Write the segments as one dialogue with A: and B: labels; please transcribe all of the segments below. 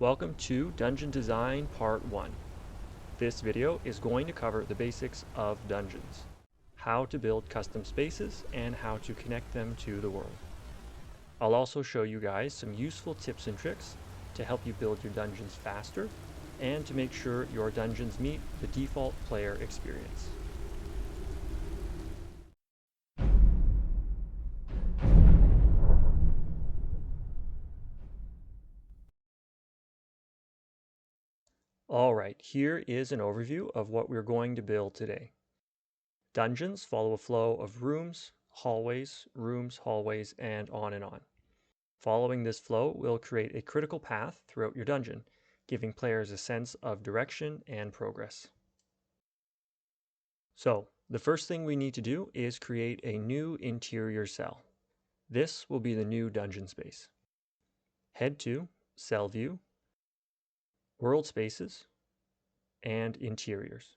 A: Welcome to Dungeon Design Part 1. This video is going to cover the basics of dungeons, how to build custom spaces, and how to connect them to the world. I'll also show you guys some useful tips and tricks to help you build your dungeons faster and to make sure your dungeons meet the default player experience. Alright, here is an overview of what we're going to build today. Dungeons follow a flow of rooms, hallways, and on and on. Following this flow will create a critical path throughout your dungeon, giving players a sense of direction and progress. So, the first thing we need to do is create a new interior cell. This will be the new dungeon space. Head to Cell View, World Spaces, and Interiors.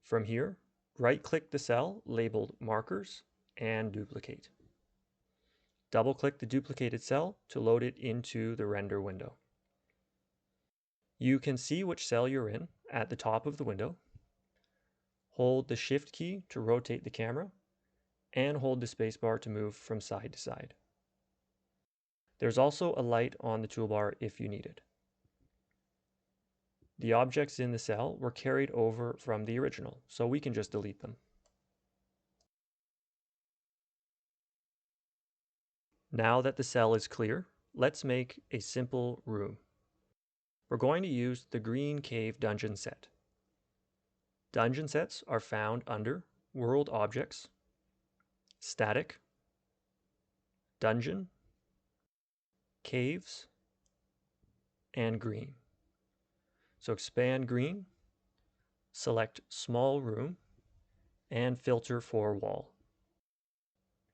A: From here, right-click the cell labeled Markers and duplicate. Double-click the duplicated cell to load it into the render window. You can see which cell you're in at the top of the window. Hold the Shift key to rotate the camera, and hold the spacebar to move from side to side. There's also a light on the toolbar if you need it. The objects in the cell were carried over from the original, so we can just delete them. Now that the cell is clear, let's make a simple room. We're going to use the Green Cave Dungeon set. Dungeon sets are found under World Objects, Static, Dungeon, Caves, and Green. So expand Green, select Small Room, and filter for Wall.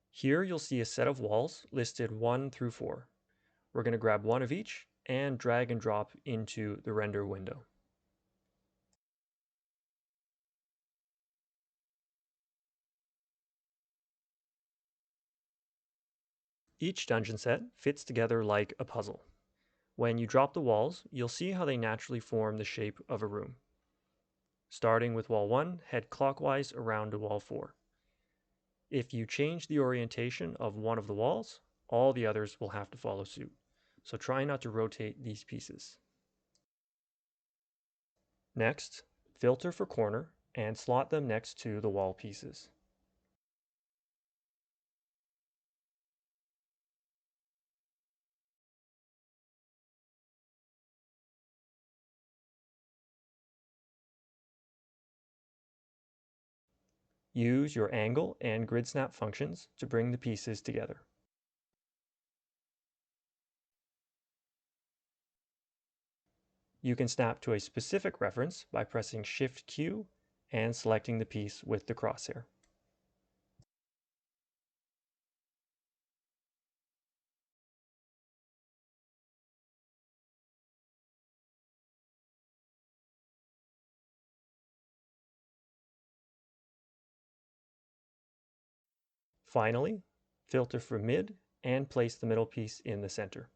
A: Here you'll see a set of walls listed 1 through 4. We're going to grab one of each and drag and drop into the render window. Each dungeon set fits together like a puzzle. When you drop the walls, you'll see how they naturally form the shape of a room. Starting with wall 1, head clockwise around to wall 4. If you change the orientation of one of the walls, all the others will have to follow suit. So try not to rotate these pieces. Next, filter for corner and slot them next to the wall pieces. Use your angle and grid snap functions to bring the pieces together. You can snap to a specific reference by pressing Shift Q and selecting the piece with the crosshair. Finally, filter for mid and place the middle piece in the center.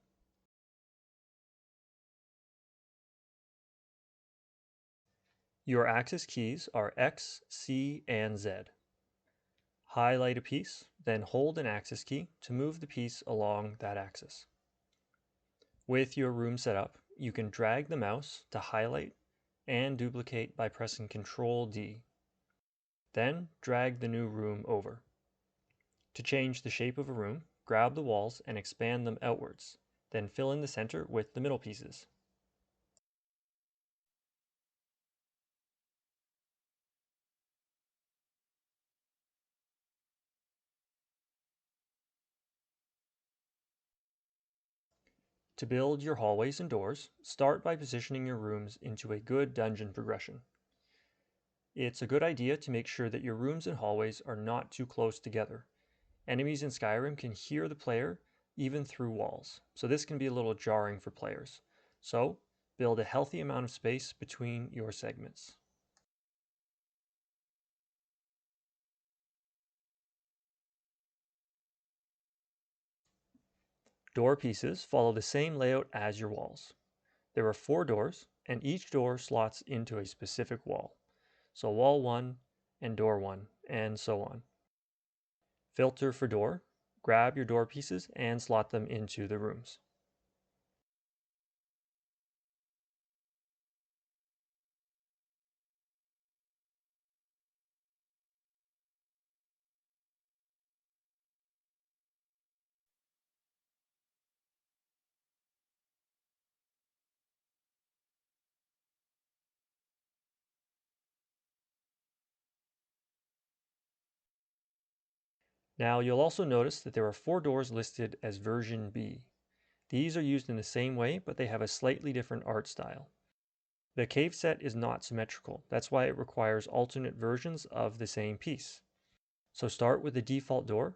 A: Your axis keys are X, C, and Z. Highlight a piece, then hold an axis key to move the piece along that axis. With your room set up, you can drag the mouse to highlight and duplicate by pressing Ctrl D. Then drag the new room over. To change the shape of a room, grab the walls and expand them outwards, then fill in the center with the middle pieces. To build your hallways and doors, start by positioning your rooms into a good dungeon progression. It's a good idea to make sure that your rooms and hallways are not too close together. Enemies in Skyrim can hear the player even through walls, so this can be a little jarring for players. So, build a healthy amount of space between your segments. Door pieces follow the same layout as your walls. There are 4 doors, and each door slots into a specific wall. So wall 1 and door 1, and so on. Filter for door. Grab your door pieces and slot them into the rooms. Now you'll also notice that there are 4 doors listed as version B. These are used in the same way, but they have a slightly different art style. The cave set is not symmetrical. That's why it requires alternate versions of the same piece. So start with the default door,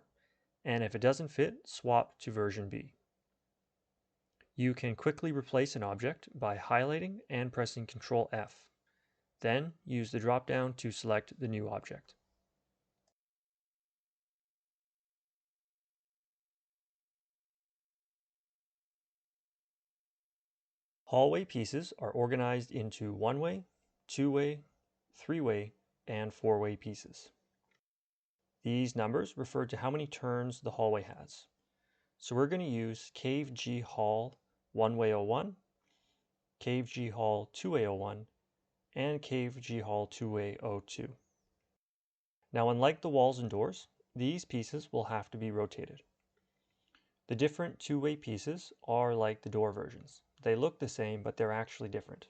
A: and if it doesn't fit, swap to version B. You can quickly replace an object by highlighting and pressing Ctrl F. Then use the drop-down to select the new object. Hallway pieces are organized into one-way, two-way, three-way, and four-way pieces. These numbers refer to how many turns the hallway has. So we're going to use Cave G Hall 1-way 01, Cave G Hall 2-way 01, and Cave G Hall 2-way 02. Now, unlike the walls and doors, these pieces will have to be rotated. The different two-way pieces are like the door versions. They look the same, but they're actually different.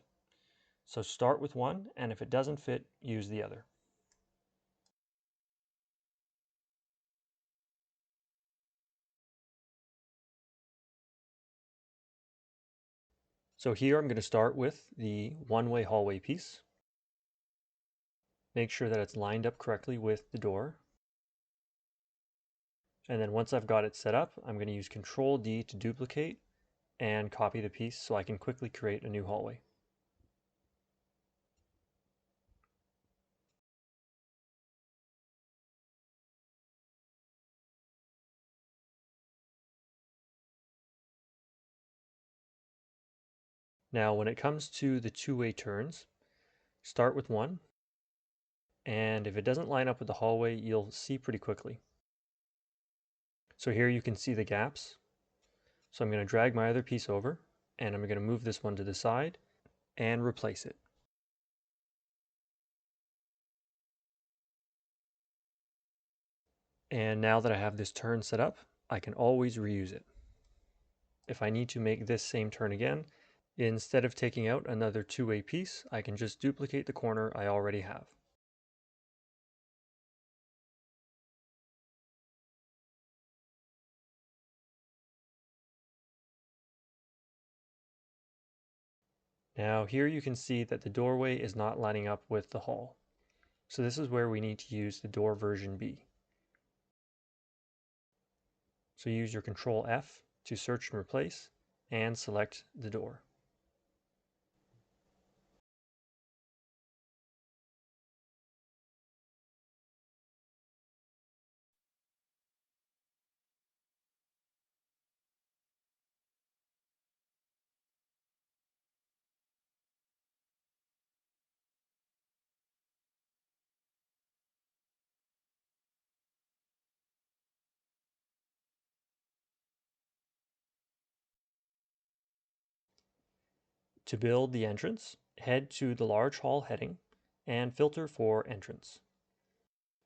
A: So start with one, and if it doesn't fit, use the other. So here I'm going to start with the one-way hallway piece. Make sure that it's lined up correctly with the door. And then once I've got it set up, I'm going to use Ctrl D to duplicate and copy the piece so I can quickly create a new hallway. Now when it comes to the two-way turns, start with one, and if it doesn't line up with the hallway, you'll see pretty quickly. So here you can see the gaps. So I'm going to drag my other piece over, and I'm going to move this one to the side and replace it. And now that I have this turn set up, I can always reuse it. If I need to make this same turn again, instead of taking out another two-way piece, I can just duplicate the corner I already have. Now here you can see that the doorway is not lining up with the hall. So this is where we need to use the door version B. So use your Ctrl F to search and replace and select the door. To build the entrance, head to the large hall heading and filter for entrance.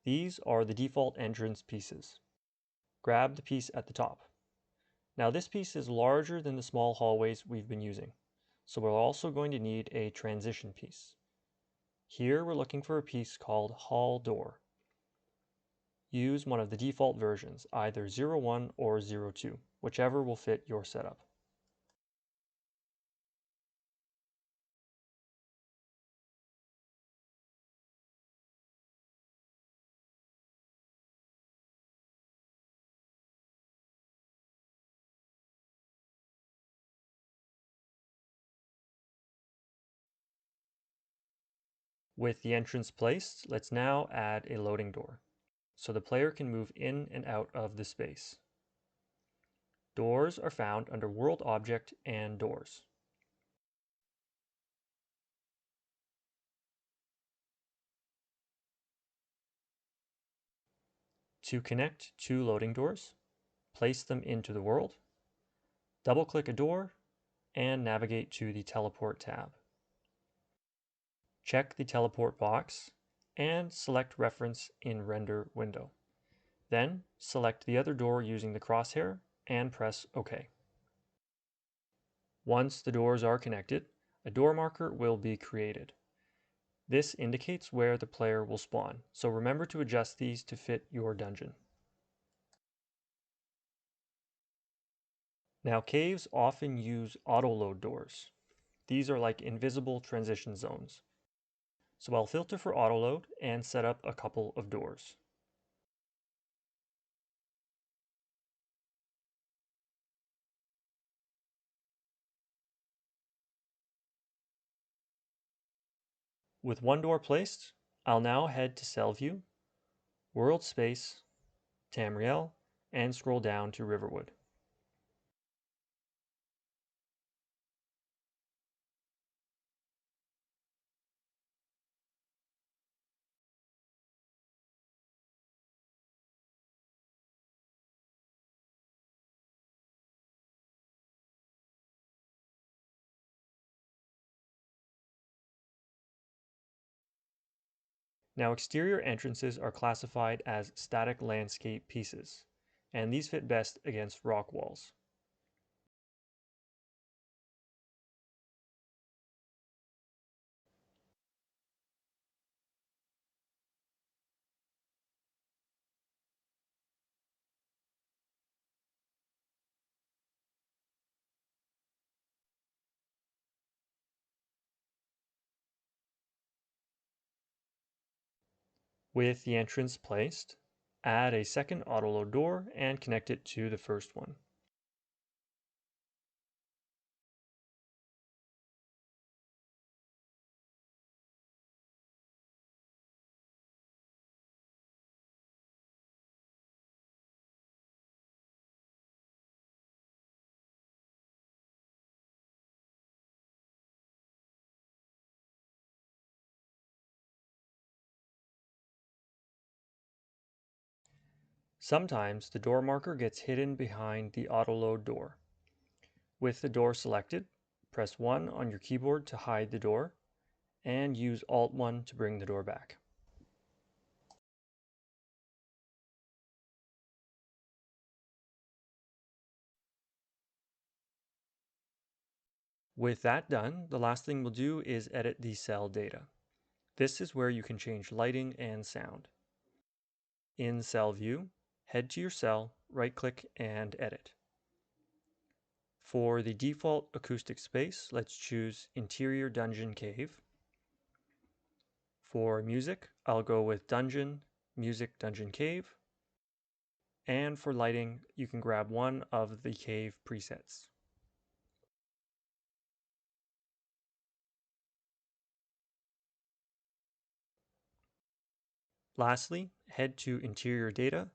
A: These are the default entrance pieces. Grab the piece at the top. Now this piece is larger than the small hallways we've been using, so we're also going to need a transition piece. Here we're looking for a piece called Hall Door. Use one of the default versions, either 01 or 02, whichever will fit your setup. With the entrance placed, let's now add a loading door, so the player can move in and out of the space. Doors are found under World Object and Doors. To connect two loading doors, place them into the world, double-click a door, and navigate to the Teleport tab. Check the Teleport box and select Reference in Render window. Then select the other door using the crosshair and press OK. Once the doors are connected, a door marker will be created. This indicates where the player will spawn, so remember to adjust these to fit your dungeon. Now, caves often use auto-load doors. These are like invisible transition zones. So I'll filter for auto-load and set up a couple of doors. With one door placed, I'll now head to Cell View, World Space, Tamriel, and scroll down to Riverwood. Now, exterior entrances are classified as static landscape pieces, and these fit best against rock walls. With the entrance placed, add a second autoload door and connect it to the first one. Sometimes the door marker gets hidden behind the autoload door. With the door selected, press 1 on your keyboard to hide the door, and use Alt-1 to bring the door back. With that done, the last thing we'll do is edit the cell data. This is where you can change lighting and sound. In Cell View, head to your cell, right-click, and edit. For the default acoustic space, let's choose Interior Dungeon Cave. For music, I'll go with Dungeon, Music Dungeon Cave. And for lighting, you can grab one of the cave presets. Lastly, head to Interior Data,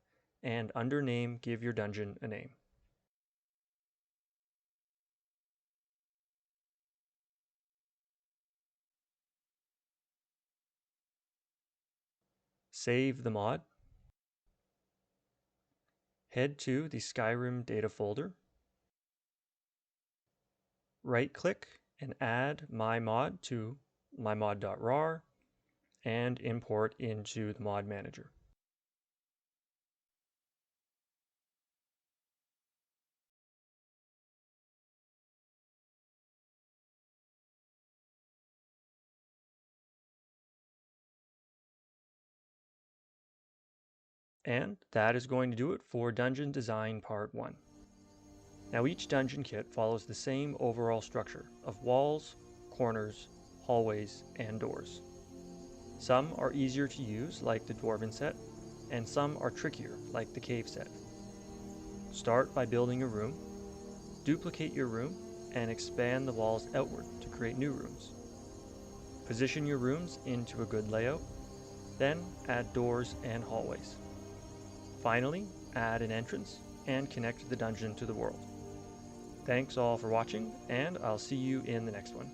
A: and under Name, give your dungeon a name. Save the mod. Head to the Skyrim data folder. Right-click and add my mod to mymod.rar and import into the mod manager. And that is going to do it for Dungeon Design Part 1. Now each dungeon kit follows the same overall structure of walls, corners, hallways, and doors. Some are easier to use, like the Dwarven set, and some are trickier, like the Cave set. Start by building a room, duplicate your room, and expand the walls outward to create new rooms. Position your rooms into a good layout, then add doors and hallways. Finally, add an entrance and connect the dungeon to the world. Thanks all for watching, and I'll see you in the next one.